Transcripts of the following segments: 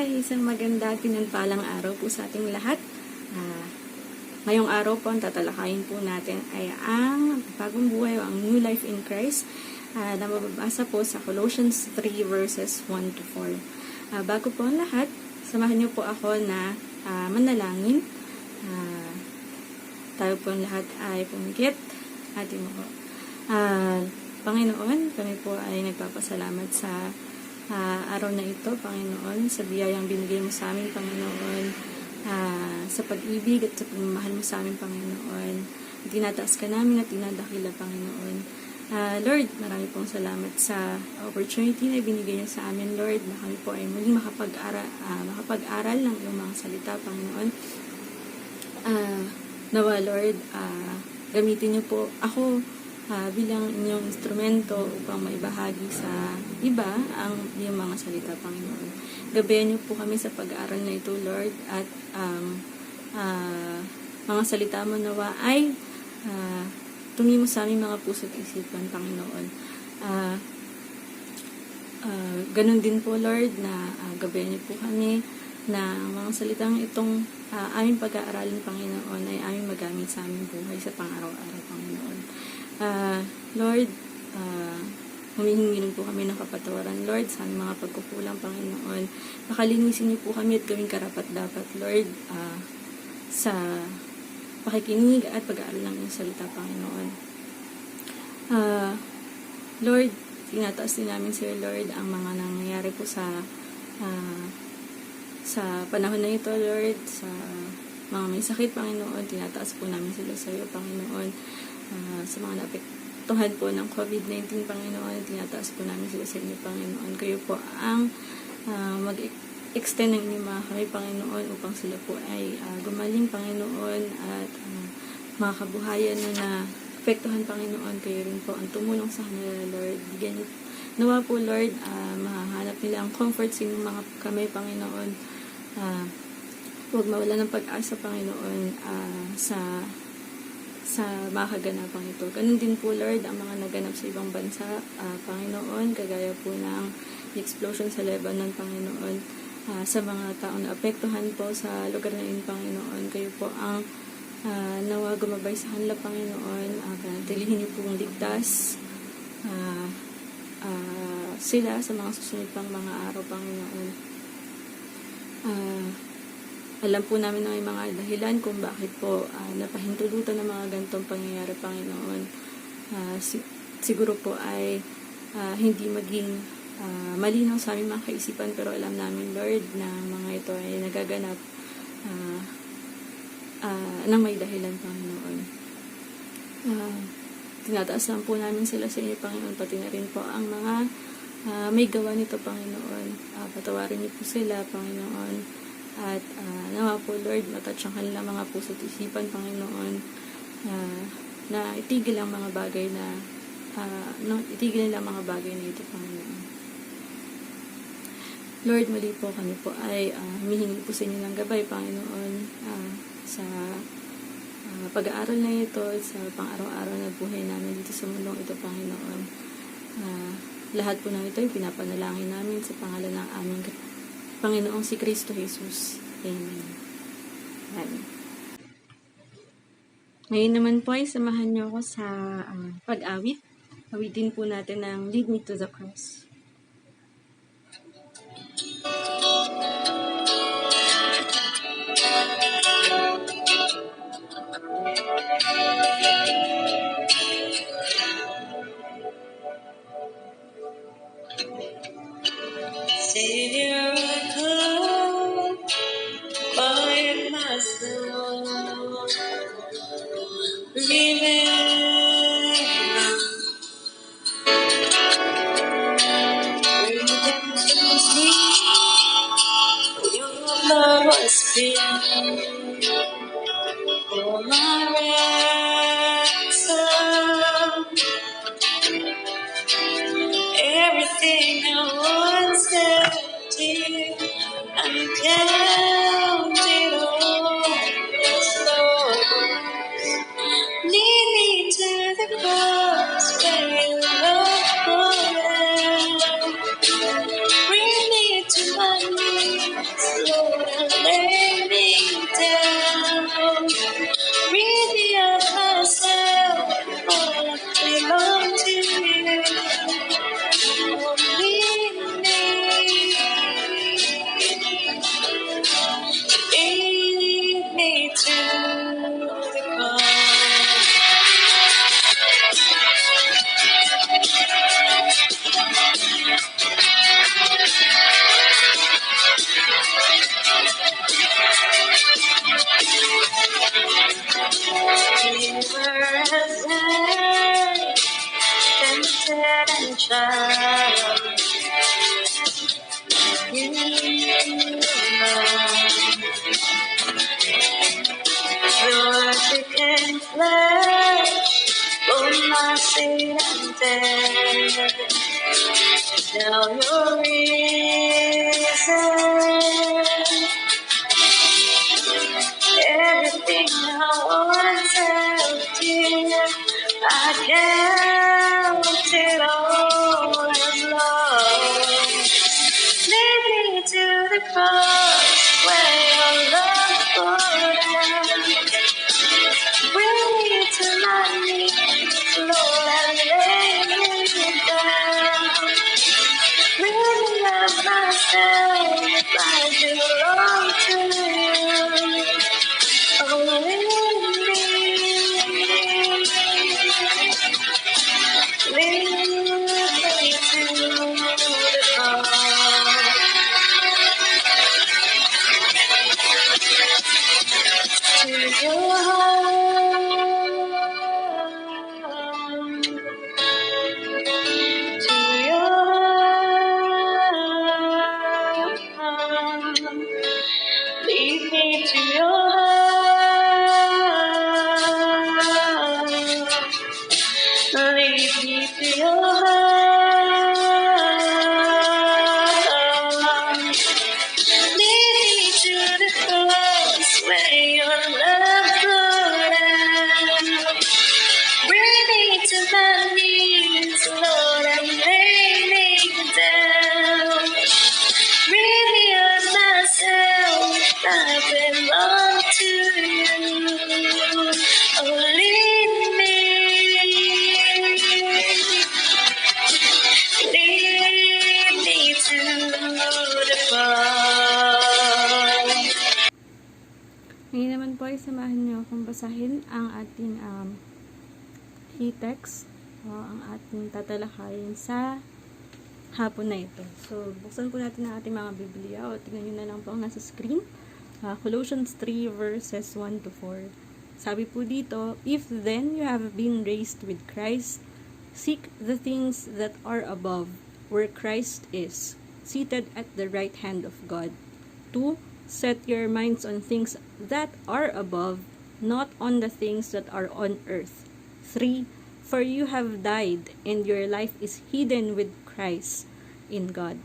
Isang maganda at pinagpalang araw po sa ating lahat. Ngayong araw po, ang tatalakayin po natin ay ang bagong buhay o ang new life in Christ na mababasa po sa Colossians 3 verses 1 to 4. Bago po ang lahat, samahan niyo po ako na manalangin. Tayo po ang lahat ay pumikit. Ating mo. Panginoon, kami po ay nagpapasalamat sa araw na ito, Panginoon, sa biyayang binigay mo sa amin, Panginoon, sa pag-ibig at sa pagmamahal mo sa amin, Panginoon. Tinataas ka namin at tinadakila, Panginoon. Lord, marami pong salamat sa opportunity na binigay niyo sa amin, Lord, na kami po ay muling makapag-aral ng iyong mga salita, Panginoon. Nawa, Lord, gamitin niyo po ako bilang inyong instrumento upang maibahagi sa iba ang iyong mga salita, Panginoon. Gabayan niyo po kami sa pag-aaral na ito, Lord, at mga salita mo nawa ay tumimo sa aming mga puso at isipan, Panginoon. Ganun din po, Lord, na gabayan niyo po kami na mga salitang itong aming pag-aaralin, Panginoon, ay aming magamit sa aming buhay sa pang-araw-araw, Panginoon. Lord, humihingi rin po kami ng kapatawaran, Lord, sa aming mga pagkukulang, Panginoon. Nakalinisin niyo po kami at gawing karapat-dapat, Lord, sa pakikinig at pag-aaral ng iyong salita, Panginoon. Lord, tinataas din namin sa iyo, Lord, ang mga nangyayari po sa panahon na ito, Lord, sa mga may sakit, Panginoon. Tinataas po namin sila sa iyo, Panginoon. Sa mga naapektuhan po ng COVID-19, Panginoon, tinataas po namin sila sa inyo, Panginoon. Kayo po ang mag-extend ng inyong mga kamay, Panginoon, upang sila po ay gumaling, Panginoon, at mga kabuhayan na apektuhan, Panginoon. Kayo rin po ang tumulong sa kanila, Lord. Bigyan niyo nawa po, Lord, mahanap nila ang comfort sa inyong mga kamay, Panginoon. Huwag mawala ng pag-asa, Panginoon, sa mga kaganapang ito. Ganun din po, Lord, ang mga naganap sa ibang bansa, Panginoon, kagaya po ng explosion sa Lebanon, Panginoon, sa mga taong naapektuhan po sa lugar na yun, Panginoon. Kayo po ang nawa gumabay sa kanila, Panginoon. Panatilihin niyo pong ligtas sila sa mga susunod pang mga araw, Panginoon. Alam po namin na may mga dahilan kung bakit po napahintulutan ng mga ganitong pangyayari, Panginoon. Siguro po ay hindi maging malinaw sa aming mga kaisipan, pero alam namin, Lord, na mga ito ay nagaganap ng may dahilan, Panginoon. Tinataas lang po namin sila sa inyo, Panginoon, pati na rin po ang mga may gawa nito, Panginoon. Patawarin niyo po sila, Panginoon. At nawa po, Lord, matouch ang kanilang mga puso at isipan, Panginoon, na itigil ang mga bagay na itigil nila ang mga bagay na ito, Panginoon. Lord, muli po kami po ay humihingi po sa inyo ng gabay, Panginoon, sa pag-aaral na ito, sa pang-araw-araw na buhay namin dito sa mundong ito, Panginoon. Lahat po na ito ay pinapanalangin namin sa pangalan ng aming Panginoong si Kristo Jesus. Amen. Amen. Ngayon naman po ay samahan niyo ako sa pag-awit. Awitin po natin ng Lead Me to the Cross. Savior, I come, quiet my soul. Remember, redemption's sweet, your love was spilled for my ransom. Everything I once held dear, I count it all as lost. Lead me to the cross where you love forever. Bring me to my knees trusted and trusted you alone. The word became flesh, both my sin and death. Tell your reason. Everything I want to you, I count it all as lost. Lead me to the cross where your love poured out. Bring me to my knees, Lord, and lay me down. Really love myself, I belong to you. Oh, lead me to the cross, to your heart, to your heart. Lead me to your heart. Lead me to your heart. Lead me to the cross where your love poured out. Bring me to my knees, Lord, and lay me down. Really of myself, I belong to you. Oh, lead me to the cross. Ngayon naman po ay samahan niyo akong basahin ang ating key text o ang ating tatalakayin sa hapon na ito. So, buksan po natin ang ating mga Biblia o tingnan nyo na lang po ang nasa screen. Colossians 3 verses 1 to 4. Sabi po dito, "If then you have been raised with Christ, seek the things that are above, where Christ is, seated at the right hand of God. 2. Set your minds on things that are above, not on the things that are on earth. 3. For you have died, and your life is hidden with Christ in God.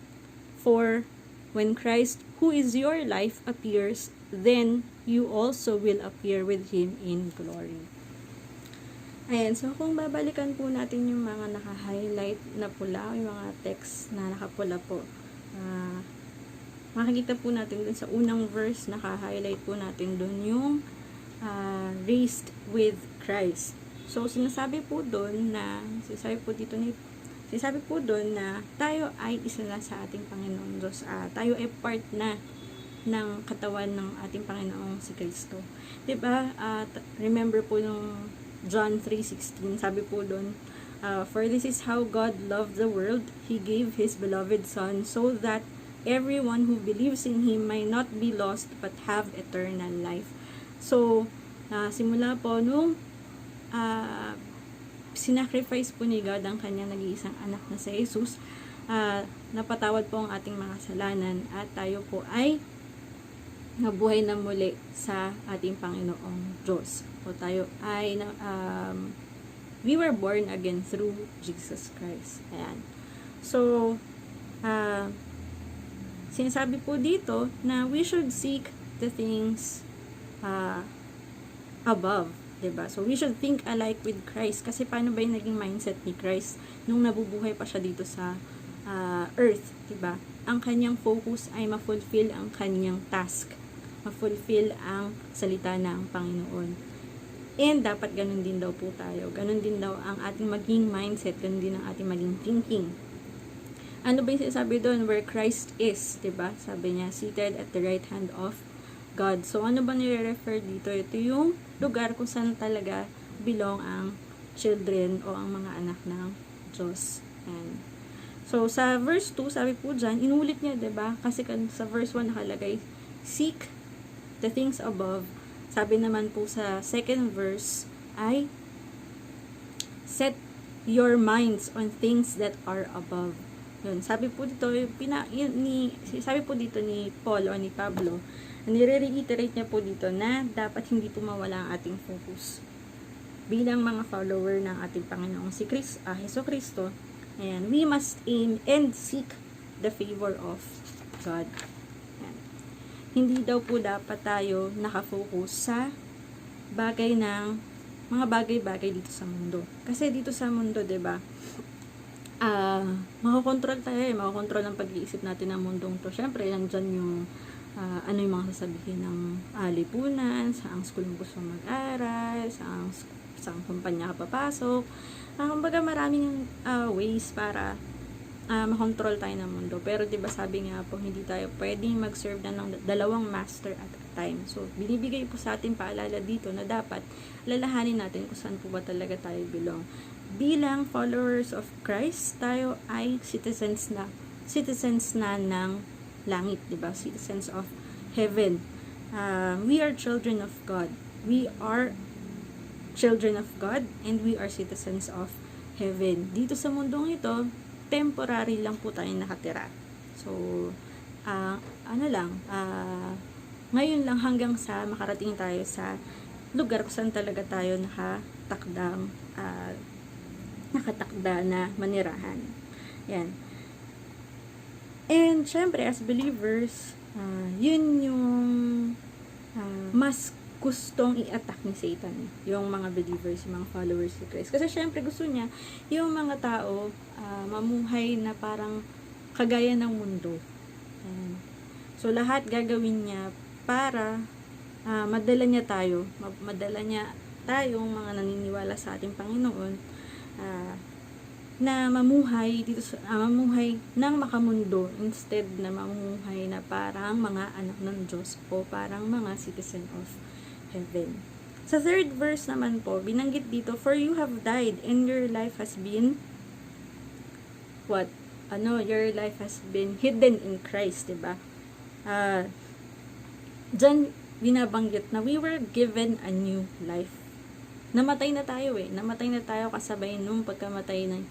4. When Christ, who is your life, appears, then you also will appear with Him in glory." Ayan, so kung babalikan po natin yung mga naka-highlight na pula, yung mga text na nakapula po, makikita po natin dun sa unang verse, naka-highlight po natin dun yung raised with Christ. So, sinasabi po dun na, sinasabi po dun na tayo ay isa na sa ating Panginoon Diyos. Tayo ay part na ng katawan ng ating Panginoong si Kristo. Diba? Remember po nung John 3:16, sabi po dun, "For this is how God loved the world, He gave His beloved Son, so that everyone who believes in Him may not be lost, but have eternal life." So, simula po nung sinacrifice po ni God ang kanyang nag-iisang anak na si Jesus, napatawad po ang ating mga kasalanan at tayo po ay nabuhay na muli sa ating Panginoong Diyos. O tayo ay we were born again through Jesus Christ. Ayan. So, sinasabi po dito na we should seek the things above. Diba? So, we should think alike with Christ. Kasi paano ba yung naging mindset ni Christ nung nabubuhay pa siya dito sa earth? Diba? Ang kanyang focus ay ma-fulfill ang kanyang task. Ma-fulfill ang salita ng Panginoon. And dapat ganun din daw po tayo. Ganun din daw ang ating maging mindset. Ganun din ang ating maging thinking. Ano ba yung sinasabi doon? Where Christ is. Diba? Sabi niya, seated at the right hand of God. So, ano ba nire-refer dito? Ito yung lugar kung saan talaga belong ang children o ang mga anak ng Diyos. And so, sa verse 2, sabi po dyan, inulit niya, diba? Kasi sa verse 1 nakalagay, seek the things above. Sabi naman po sa second verse ay set your minds on things that are above. Yun, sabi po dito, sabi po dito ni Paul o ni Pablo, nire-reiterate niya po dito na dapat hindi po mawala ang ating focus. Bilang mga follower ng ating Panginoong Hesus Kristo, ayan, we must aim and seek the favor of God. Ayan. Hindi daw po dapat tayo nakafocus sa mga bagay-bagay dito sa mundo. Kasi dito sa mundo, 'di ba? Makakontrol tayo, makakontrol ang pag-iisip natin ng mundong to. Syempre, nandiyan yung ano yung mga sasabihin ng lipunan, saang school mo gusto mag-aral, saang kumpanya ka papasok. Kumbaga maraming ways para makontrol tayo ng mundo. Pero 'di ba sabi nga po, hindi tayo pwedeng mag-serve na ng dalawang master at a time. So, binibigay po sa atin paalala dito na dapat lalahanin natin kung saan po ba talaga tayo belong. Bilang followers of Christ, tayo ay citizens na ng langit, 'di ba? Citizens of heaven. We are children of God. We are children of God and we are citizens of heaven. Dito sa mundong ito, temporary lang po tayo nakatira. So, ngayon lang hanggang sa makarating tayo sa lugar kung saan talaga tayo nakatakda na manirahan. Yan. And, syempre, as believers, yun yung mas gustong i-attack ni Satan, yung mga believers, yung mga followers ni Christ. Kasi syempre gusto niya yung mga tao mamuhay na parang kagaya ng mundo. So lahat gagawin niya para madala niya tayong mga naniniwala sa ating Panginoon na mamuhay ng makamundo instead na mamuhay na parang mga anak ng Diyos o parang mga citizen of heaven. Sa third verse naman po, binanggit dito, for you have died and your life has been your life has been hidden in Christ, diba? Diyan binabanggit na we were given a new life. Namatay na tayo kasabay nung pagkamatay ng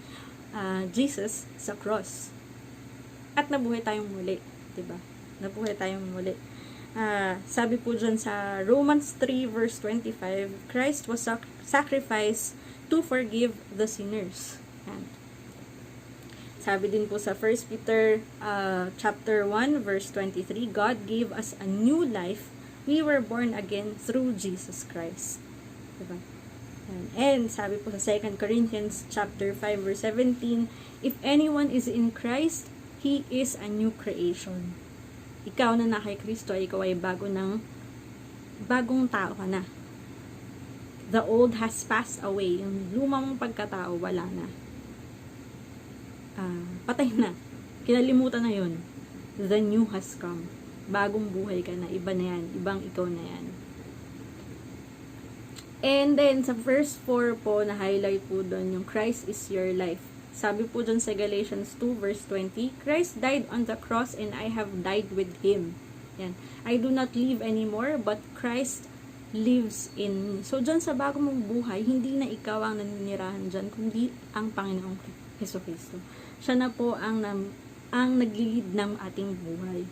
Jesus sa cross. At nabuhay tayong muli, diba? Nabuhay tayong muli. Sabi po dyan sa Romans 3 verse 25, Christ was sacrificed to forgive the sinners. Yan. Sabi din po sa 1 Peter chapter 1 verse 23, God gave us a new life. We were born again through Jesus Christ. Diba? And sabi po sa 2 Corinthians chapter 5 verse 17, if anyone is in Christ, he is a new creation. Ikaw na kay Kristo, ikaw ay bagong tao ka na. The old has passed away. Yung lumang pagkatao, wala na. Patay na. Kinalimutan na yun. The new has come. Bagong buhay ka na. Iba na yan. Ibang ikaw na yan. And then, sa verse 4 po, na-highlight po doon yung Christ is your life. Sabi po dun sa Galatians 2 verse 20, Christ died on the cross and I have died with Him. Yan. I do not live anymore, but Christ lives in me. So, dyan sa bago mong buhay, hindi na ikaw ang naninirahan dyan, kundi ang Panginoong Hesus Kristo. Siya na po ang naglilid ng ating buhay.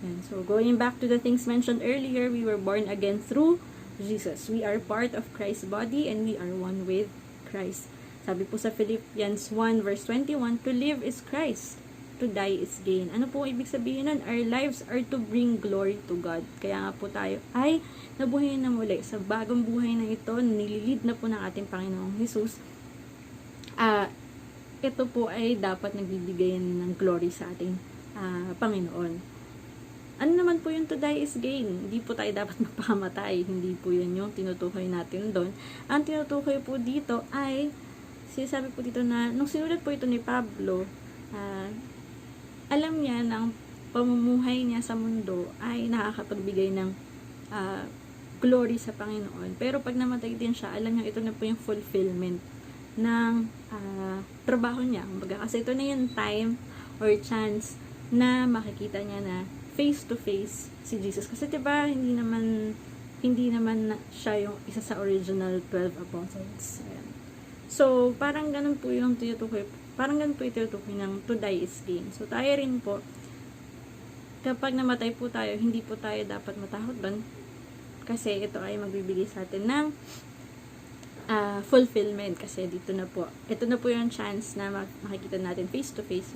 Yan. So, going back to the things mentioned earlier, we were born again through Jesus. We are part of Christ's body and we are one with Christ. Sabi po sa Philippians 1 verse 21, to live is Christ, to die is gain. Ano po ibig sabihin nun? Our lives are to bring glory to God. Kaya nga po tayo ay nabuhay na muli. Sa bagong buhay na ito, nililid na po ng ating Panginoong Hesus. Ito po ay dapat nagbibigay ng glory sa ating Panginoon. Ano naman po yung to die is gain? Hindi po tayo dapat magpakamatay. Hindi po yun yung tinutukoy natin doon. Ang tinutukoy po dito ay sinasabi po dito na, nung sinulat po ito ni Pablo, alam niya na ang pamumuhay niya sa mundo ay nakakapagbigay ng glory sa Panginoon. Pero pag namatay din siya, alam niya ito na po yung fulfillment ng trabaho niya. Kasi ito na yung time or chance na makikita niya na face to face si Jesus. Kasi diba, hindi naman siya yung isa sa original 12 apostles. Ayan. So, parang ganun po yung tinutukoy. Parang ganun po yung tinutukoy ng to die is gain. So, tayo rin po, kapag namatay po tayo, hindi po tayo dapat matakot doon. Kasi ito ay magbibigay sa atin ng fulfillment. Kasi ito na po yung chance na makikita natin face to face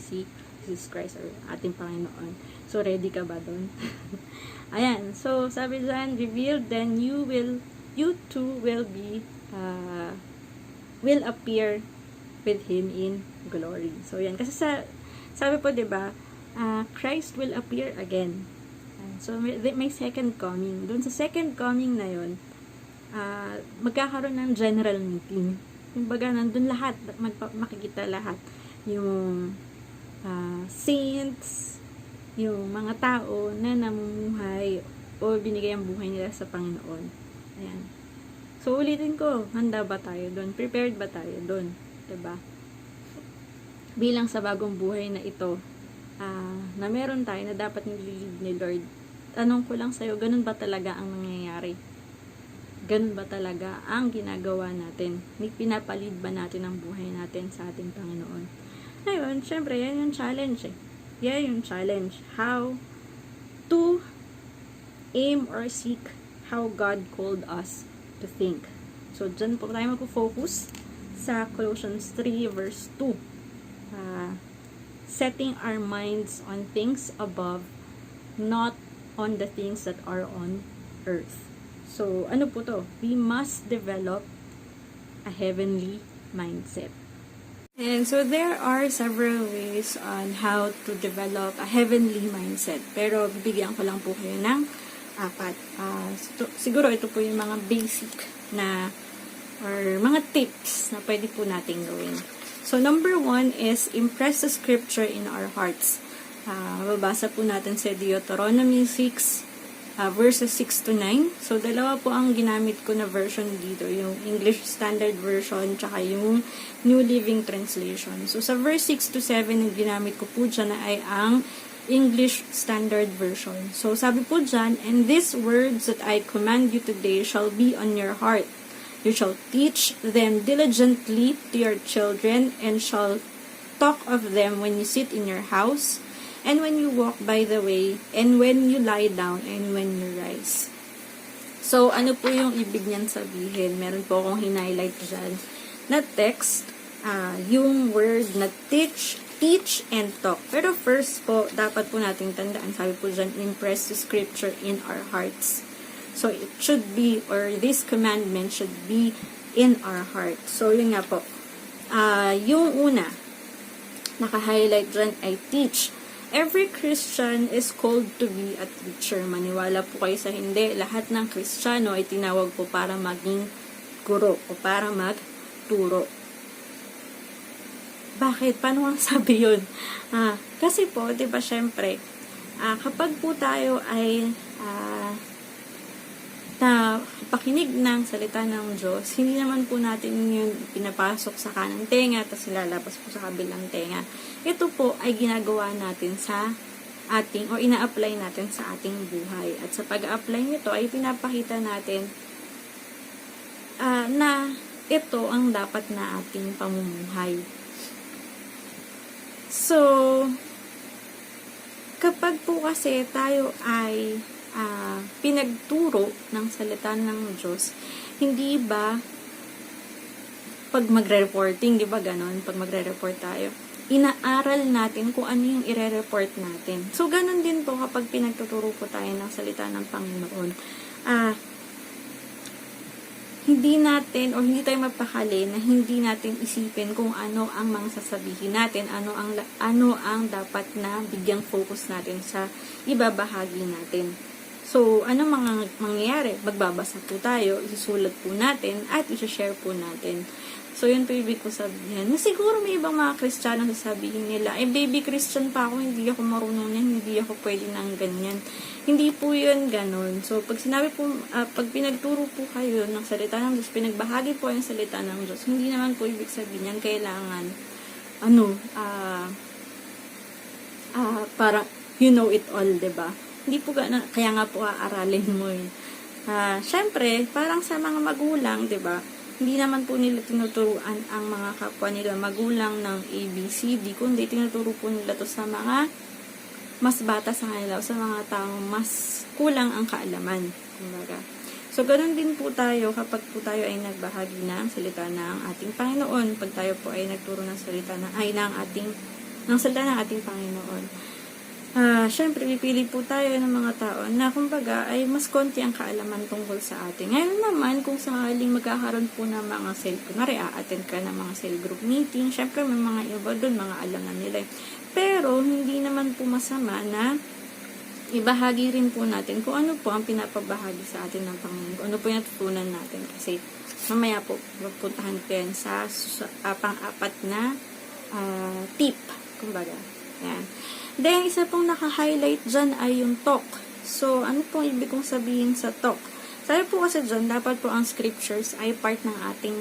si Jesus Christ or ating Panginoon. So, ready ka ba doon? Ayan. So, sabi dyan, revealed, then you too will appear with Him in glory. So, yan. Kasi sabi po, diba, Christ will appear again. So, may second coming. Doon sa second coming na yon, magkakaroon ng general meeting. Kumbaga, nandun lahat, makikita lahat. Yung saints, yung mga tao na namumuhay o binigay ang buhay nila sa Panginoon. Ayan. So, ulitin ko, handa ba tayo doon? Prepared ba tayo doon? Diba? Bilang sa bagong buhay na ito, na meron tayo na dapat nililid ni Lord, tanong ko lang sa'yo, ganun ba talaga ang nangyayari? Ganun ba talaga ang ginagawa natin? May pinapalid ba natin ang buhay natin sa ating Panginoon? Ngayon, syempre, yan yung challenge eh. Yan yung challenge. How to aim or seek how God called us to think. So, dyan po tayo mag-focus sa Colossians 3 verse 2. Setting our minds on things above, not on the things that are on earth. So, ano po to? We must develop a heavenly mindset. And so, there are several ways on how to develop a heavenly mindset. Pero, bibigyan ko lang po kayo ng 4. Siguro, ito po yung mga basic na or mga tips na pwede po nating gawin. So, number 1 is impress the scripture in our hearts. Babasa po natin sa Deuteronomy 6, verses 6 to 9. So, dalawa po ang ginamit ko na version dito. Yung English Standard Version, tsaka yung New Living Translation. So, sa verse 6 to 7, yung ginamit ko po dyan ay ang English Standard Version. So, sabi po dyan, and these words that I command you today shall be on your heart. You shall teach them diligently to your children, and shall talk of them when you sit in your house, and when you walk by the way, and when you lie down, and when you rise. So, ano po yung ibig niyan sabihin? Meron po akong hinighlight dyan na text, yung word na teach and talk. Pero first po, dapat po nating tandaan, sabi po dyan, impress the scripture in our hearts. So, it should be, or this commandment should be in our heart. So, yun nga po. Yung una, naka-highlight dyan ay teach. Every Christian is called to be a teacher. Maniwala po kayo sa hindi. Lahat ng Kristiyano ay tinawag po para maging guro o para magturo. Bakit? Paano ang sabi yun? Kasi po, di ba, syempre, kapag po tayo ay na pakinig ng salita ng Diyos, hindi naman po natin yun pinapasok sa kanang tenga tapos lalabas po sa kabilang tenga. Ito po ay ginagawa natin sa ating, o ina-apply natin sa ating buhay. At sa pag-apply nito ay pinapakita natin na ito ang dapat na ating pamumuhay. So, kapag po kasi tayo ay pinagturo ng salita ng Diyos, hindi ba pag magre-reporting, di ba ganon? Pag magre-report tayo, inaaral natin kung ano yung ire-report natin. So, ganon din po kapag pinagtuturo po tayo ng salita ng Panginoon. Hindi natin, o hindi tayo mapakali na hindi natin isipin kung ano ang mga sasabihin natin, ano ang dapat na bigyang focus natin sa ibabahagi natin. So, ano mga mangyayari? Magbabasa po tayo, isusulat po natin, at isashare po natin. So, yun po ibig ko sabihin. Siguro may ibang mga Kristiyano sasabihin nila, baby Christian pa ako, hindi ako marunong yan, hindi ako pwede ng ganyan. Hindi po yun ganon. So, pag sinabi po, pag pinagturo po kayo ng salita ng Diyos, pinagbahagi po yung salita ng Diyos, hindi naman po ibig sabihin yan, kailangan, para you know it all, diba? Hindi po gano'n, kaya nga po aaralin mo eh. Syempre, parang sa mga magulang, 'di ba? hindi naman po nila tinuturuan ang mga kapwa nila magulang ng ABCD, kundi tinuturo po nila to sa mga mas bata sa kanila o sa mga taong mas kulang ang kaalaman. Kumbaga. So, ganoon din po tayo kapag po tayo ay nagbahagi ng salita ng ating Panginoon. Pag tayo po ay nagturo ng salita ng salita ng ating Panginoon. Syempre, pipili po tayo ng mga tao na kumbaga ay mas konti ang kaalaman tungkol sa atin. Ngayon naman, kung sakaling magkakaroon po ng mga kunwari, attend ka ng mga cell group meeting, syempre may mga iba doon, mga alam na nila. Pero, hindi naman po masama na ibahagi rin po natin kung ano po ang pinapabahagi sa atin ng Panginoon, kung ano po yung natutunan natin. Kasi, mamaya po, pupuntahan ko yan sa pang-apat na tip, kumbaga. Yan. Then, isa pong naka-highlight dyan ay yung talk. So, ano pong ibig kong sabihin sa talk? Sabi po kasi dyan, dapat po ang scriptures ay part ng ating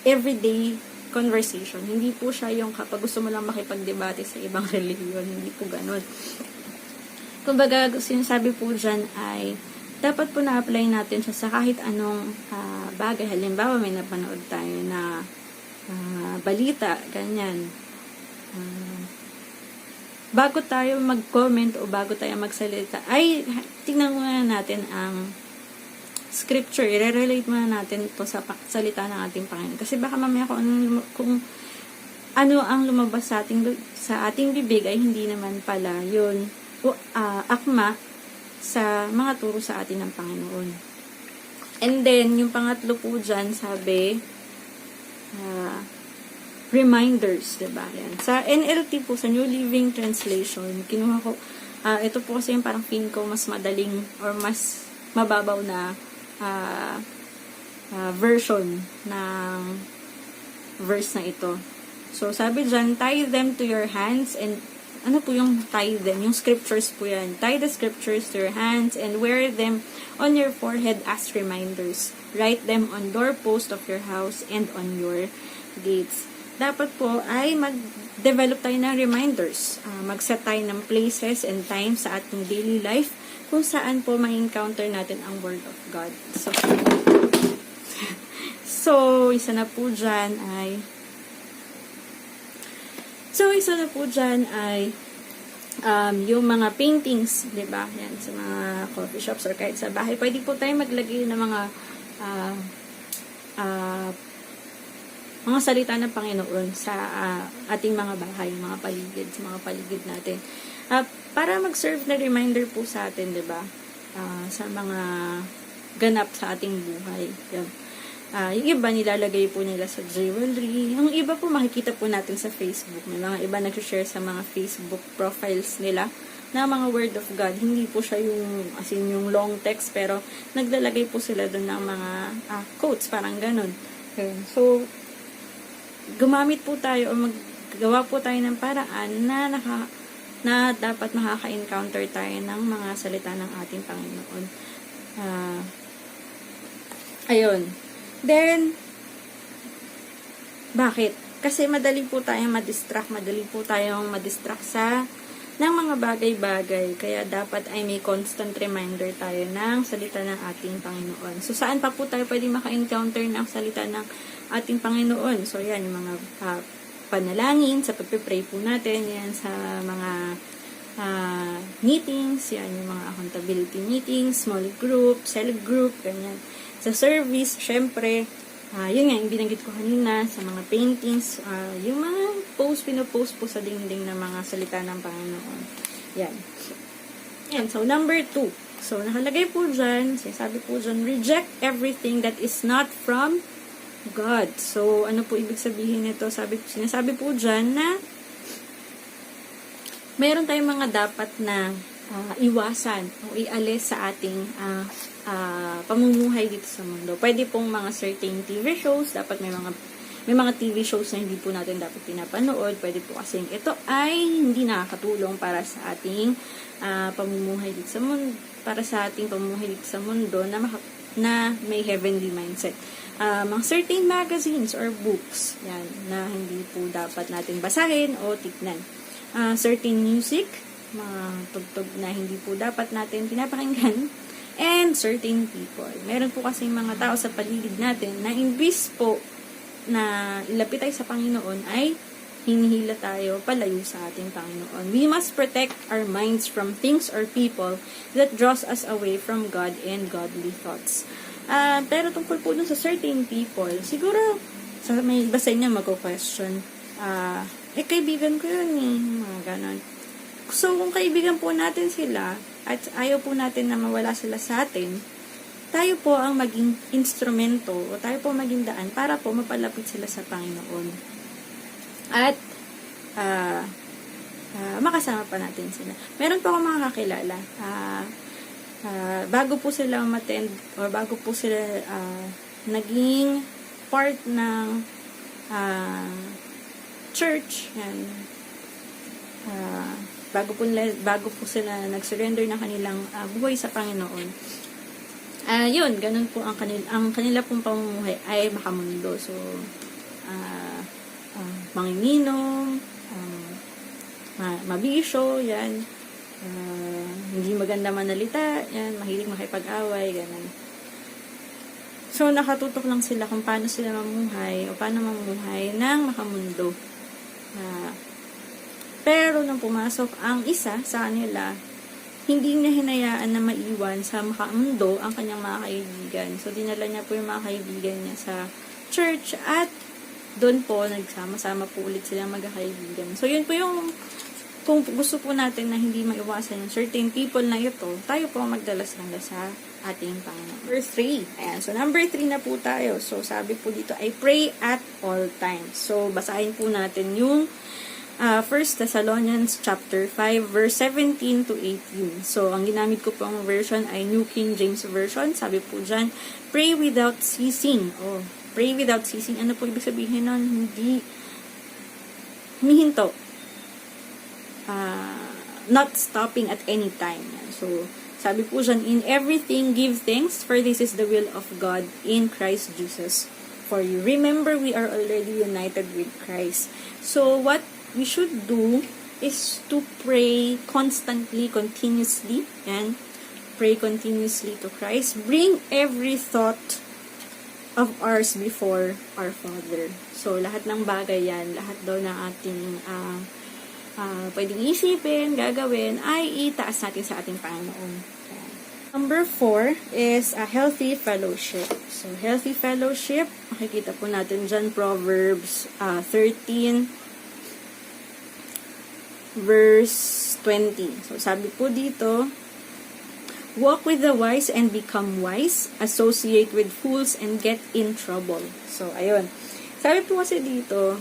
everyday conversation. Hindi po siya yung kapag gusto mo lang makipagdebate sa ibang religion. Hindi po ganun. Kumbaga, sinasabi po dyan ay dapat po na-apply natin siya sa kahit anong bagay. Halimbawa, may napanood tayo na balita, ganyan. Bago tayo mag-comment o bago tayo magsalita, ay tingnan muna natin ang scripture. I-relate muna natin ito sa salita ng ating Panginoon. Kasi baka mamaya kung ano ang lumabas sa ating bibig ay hindi naman pala yun akma sa mga turo sa atin ng Panginoon. And then, yung pangatlo po dyan, sabi, reminders, diba? Yan. Sa NLT po, sa New Living Translation, kinuha ko, ito po kasi yung parang feeling ko mas madaling or mas mababaw na version ng verse na ito. So, sabi dyan, tie them to your hands and ano po yung tie them? Yung scriptures po yan. Tie the scriptures to your hands and wear them on your forehead as reminders. Write them on doorpost of your house and on your gates. Dapat po ay mag-develop tayo ng reminders. Mag-set tayo ng places and times sa ating daily life kung saan po ma-encounter natin ang Word of God. So isa na po dyan ay yung mga paintings, diba? Yan, sa mga coffee shops or kahit sa bahay. Pwede po tayo maglagay ng mga salita ng Panginoon sa ating mga bahay, mga paligid, sa mga paligid natin. Para mag-serve na reminder po sa atin, diba? Sa mga ganap sa ating buhay. Yan. Yung iba nilalagay po nila sa jewelry. Yung iba po makikita po natin sa Facebook. May mga iba nag-share sa mga Facebook profiles nila na mga word of God. Hindi po siya yung long text, pero naglalagay po sila doon ng mga quotes, parang ganun. Okay. So, gumamit po tayo o maggawa po tayo ng paraan na dapat makaka-encounter tayo ng mga salita ng ating Panginoon. Ayun. Then, bakit? Kasi madali po tayong madistract sa ng mga bagay-bagay. Kaya dapat ay may constant reminder tayo ng salita ng ating Panginoon. So, saan pa po tayo pwede maka-encounter ng salita ng ating Panginoon? So, yan, yung mga panalangin, sa pagpipray po natin, yan, sa mga meetings, yan, yung mga accountability meetings, small group, cell group, ganyan. Sa service, syempre, yun nga, yung binanggit ko kanina, sa mga paintings, yung mga pinopost po sa dingding ng mga salita ng Panginoon. Yan. Yan. So, number 2. So, nakalagay po dyan, sabi po dyan, reject everything that is not from God. So, ano po ibig sabihin nito? Sinasabi po dyan na mayroon tayong mga dapat na iwasan o ialis sa ating pamumuhay dito sa mundo. Pwede pong mga certain TV shows, dapat may mga TV shows na hindi po natin dapat pinapanood. Pwede po kasing ito ay hindi nakakatulong para sa ating pamumuhay dito sa mundo, na may heavenly mindset. Mga certain magazines or books, yan, na hindi po dapat natin basahin o tignan. Certain music, mga tugtog na hindi po dapat natin pinapakinggan. and certain people. Meron po kasi mga tao sa paligid natin na imbis po na ilapit tayo sa Panginoon ay hinihila tayo palayo sa ating Panginoon. We must protect our minds from things or people that draws us away from God and godly thoughts. Pero tungkol po dun sa certain people, siguro sa may iba sa inyo magko-question, kaibigan ko yun eh, mga ganon. So, kung kaibigan po natin sila, at ayaw po natin na mawala sila sa atin, tayo po ang maging instrumento, o tayo po maging daan para po mapalapit sila sa Panginoon. At, makasama pa natin sila. Meron po akong mga kakilala, bago po sila umattend, or bago po sila naging part ng church, yan, bago po sila nag-surrender ng kanilang buhay sa Panginoon. Yun, ganun po ang kanila pong pamumuhay ay makamundo. So, manginginom, mabisyo, yan, hindi maganda manalita, yan, mahilig makipag-away, ganun. So, nakatutok lang sila kung paano sila mamuhay o paano mamuhay ng makamundo. Pero nung pumasok ang isa sa kanila, hindi niya hinayaan na maiwan sa makamundo ang kanyang mga kaibigan. So, dinala niya po yung mga kaibigan niya sa church at doon po, nagsama-sama po ulit silang magkakaibigan. So, yun po yung, kung gusto po natin na hindi maiwasan yung certain people na ito, tayo po magdalas-dalas sa ating Panginoon. Number 3. Ayan. So, number 3 na po tayo. So, sabi po dito ay pray at all times. So, basahin po natin yung 1 Thessalonians chapter 5 verse 17 to 18. So, ang ginamit ko pong version ay New King James Version. Sabi po dyan, pray without ceasing. Pray without ceasing. Ano po ibig sabihin nun? Hindi humihinto. Not stopping at any time. So, sabi po dyan, in everything give thanks, for this is the will of God in Christ Jesus for you. Remember, we are already united with Christ. So, what we should do is to pray constantly, continuously, and pray continuously to Christ. Bring every thought of ours before our Father. So, lahat ng bagay yan, lahat daw ng ating pwedeng isipin, gagawin, ay itaas natin sa ating Panginoon. Number 4 is a healthy fellowship. So, healthy fellowship, makikita po natin dyan, Proverbs 13, verse 20. So, sabi po dito, walk with the wise and become wise, associate with fools and get in trouble. So, ayun. Sabi po kasi dito,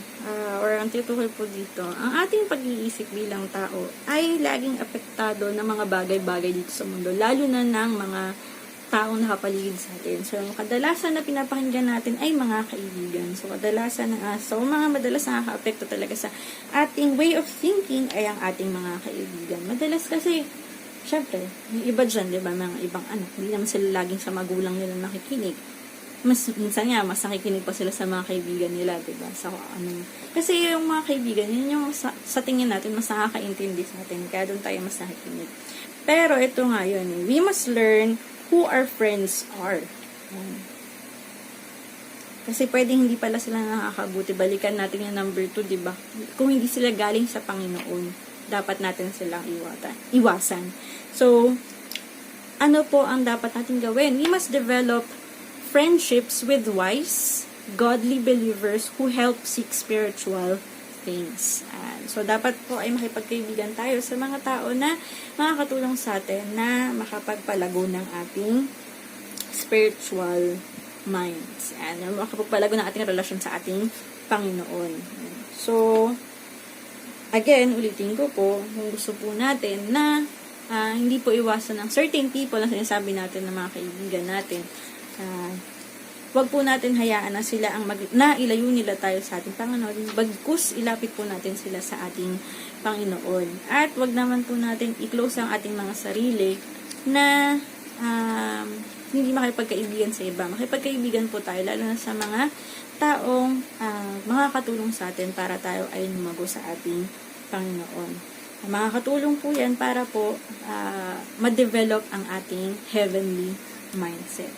or ang tinutukoy po dito, ang ating pag-iisip bilang tao ay laging apektado ng mga bagay-bagay dito sa mundo, lalo na ng mga taong nakapaligid sa atin. So, kadalasan na pinapakinggan natin ay mga kaibigan. So, kadalasan mga madalas nakaka-apekto talaga sa ating way of thinking ay ang ating mga kaibigan. Madalas kasi, syempre, yung iba dyan, di ba, mga ibang anak, hindi naman sila laging sa magulang nila nakikinig. Minsan nga, mas nakikinig pa sila sa mga kaibigan nila, di ba? Kasi yung mga kaibigan, yun yung sa tingin natin, mas nakakaintindi sa atin. Kaya doon tayo mas nakikinig. Pero ito nga yun, we must learn who our friends are. Kasi pwedeng hindi pala sila nakakabuti. Balikan natin yung number 2, di ba? Kung hindi sila galing sa Panginoon, dapat natin silang iwasan. So, ano po ang dapat natin gawin? We must develop friendships with wise, godly believers who help seek spiritual things. So, dapat po ay makipagkaibigan tayo sa mga tao na makakatulong sa atin na makapagpalago ng ating spiritual minds. Makapagpalago ng ating relasyon sa ating Panginoon. So, again, ulitin ko po, kung gusto po natin na hindi po iwasan ng certain people na sinasabi natin ng mga kaibigan natin, wag po natin hayaan na sila na ilayo nila tayo sa ating Panginoon, bagkus ilapit po natin sila sa ating Panginoon. At wag naman po natin i-close ang ating mga sarili na hindi makipagkaibigan sa iba. Makipagkaibigan po tayo, lalo na sa mga taong makakatulong sa atin para tayo ay lumago sa ating Panginoon. Makakatulong po yan para po ma-develop ang ating heavenly mindset.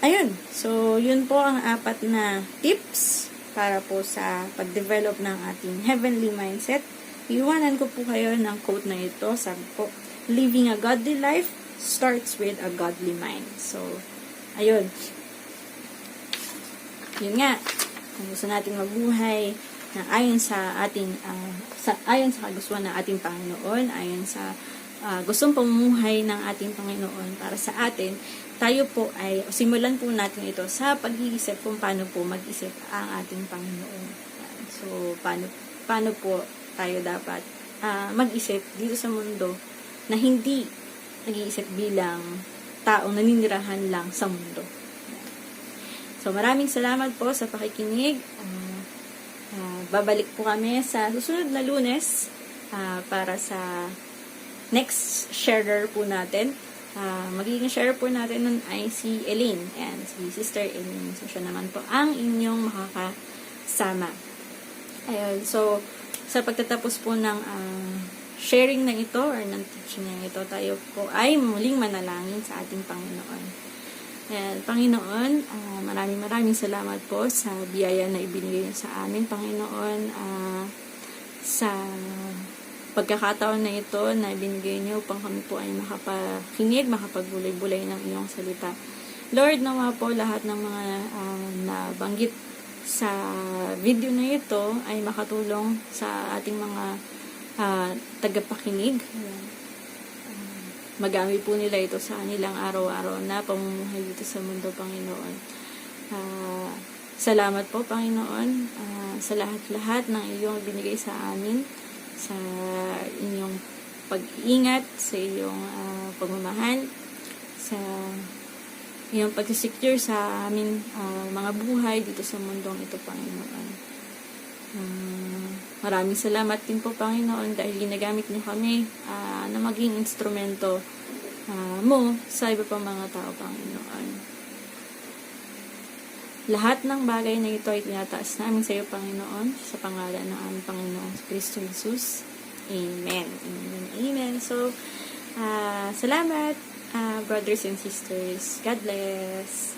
Ayun. So, yun po ang 4 na tips para po sa pag-develop ng ating heavenly mindset. Iwanan ko po kayo ng quote na ito. Sabi po, living a godly life starts with a godly mind. So, ayun. Yun nga. Kung gusto natin mabuhay na ayon sa ating ayon sa kagustuhan ng ating Panginoon, ayon sa gustong pamumuhay ng ating Panginoon para sa atin, tayo po ay simulan po natin ito sa pag-iisip kung paano po mag-isip ang ating Panginoon. So, paano po tayo dapat mag-isip dito sa mundo na hindi nag-iisip bilang taong naninirahan lang sa mundo. So, maraming salamat po sa pakikinig. Babalik po kami sa susunod na Lunes para sa next sharer po natin. Magiging sharer po natin nun ay si Elaine. And si Sister Elaine. So, siya naman po ang inyong makakasama. Ayun. So, sa pagtatapos po ng sharing na ito or ng teaching na ito, tayo po ay muling manalangin sa ating Panginoon. And, Panginoon, maraming salamat po sa biyaya na ibinigay niyo sa amin, Panginoon, sa pagkakataon na ito na ibinigay niyo upang kami po ay makapakinig, makapagbulay-bulay ng iyong salita. Lord, nawa po lahat ng mga nabanggit sa video na ito ay makatulong sa ating mga tagapakinig. Magamit po nila ito sa kanilang araw-araw na pamumuhay dito sa mundo, Panginoon. Salamat po, Panginoon, sa lahat-lahat ng iyong binigay sa amin, sa inyong pag-iingat, sa iyong pagmamahal, sa iyong pag-secure sa amin mga buhay dito sa mundong ito, Panginoon. Maraming salamat din po, Panginoon, dahil ginagamit niyo kami na maging instrumento mo sa iba pang mga tao, Panginoon. Lahat ng bagay na ito ay tinataas namin sa iyo, Panginoon, sa pangalan ng aming Panginoon Kristo Jesus. Amen. Amen. Amen. So, salamat, brothers and sisters. God bless.